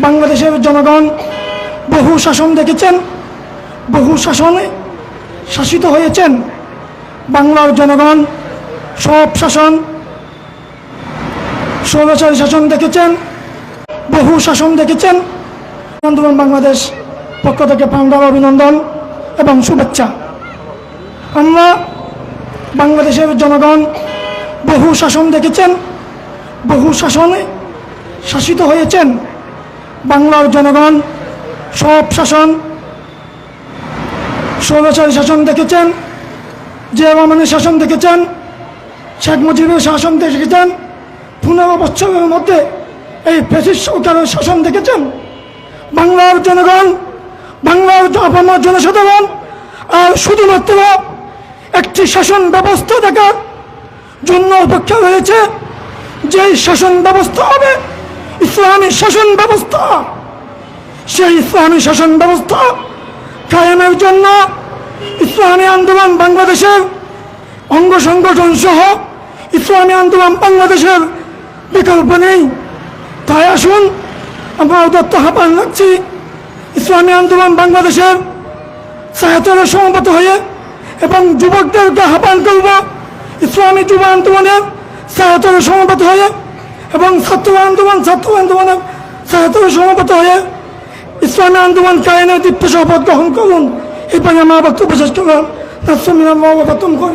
বাংলাদেশের জনগণ বহু শাসন দেখেছেন, বহু শাসনে শাসিত হয়েছেন। বাংলার জনগণ সব শাসন, স্বৈরাচারী শাসন দেখেছেন, বহু শাসন দেখেছেন। আন্দোলন বাংলাদেশ পক্ষ থেকে প্রাণঢালা অভিনন্দন এবং শুভেচ্ছা। আমরা বাংলাদেশের জনগণ বহু শাসন দেখেছেন, বহু শাসনে শাসিত হয়েছেন। বাংলার জনগণ সব শাসন, স্বৈরাচারী শাসন দেখেছেন, জিয়া রহমানের শাসন দেখেছেন, শেখ মুজিবের শাসন দেখেছেন, 15 বছরের মধ্যে এই ফ্যাসিস্ট সরকারের শাসন দেখেছেন। বাংলার জনগণ, বাংলার আপামর জনসাধারণ আর শুধুমাত্র একটি শাসন ব্যবস্থা দেখার জন্য অপেক্ষা রয়েছে, যেই শাসন ব্যবস্থা হবে ইসলামী শাসন ব্যবস্থা। সেই ইসলামী শাসন ব্যবস্থা কায়েমের জন্য ইসলামী আন্দোলন বাংলাদেশের অঙ্গ সংগঠন সহ ইসলামী আন্দোলন বাংলাদেশের বিকল্প নেই। তাই আসুন আমরা উদাত্ত আহ্বান রাখছি ইসলামী আন্দোলন বাংলাদেশের ছায়াতলে সমবেত হয়ে, এবং যুবকদেরকে আহ্বান করব ইসলামী যুব আন্দোলনের ছায়াতলে সমবেত হয়ে, এবং ছাত্র আন্দোলনের ছায়াতলে সমবেত হয়ে ইসলামী আন্দোলন কায়েমের দীপ্ত শপথ গ্রহণ করুন। এই পারে আমার বক্তব্য শেষ করলাম। নাসমিনাল্লাহ ওয়া বারাকাতুহু।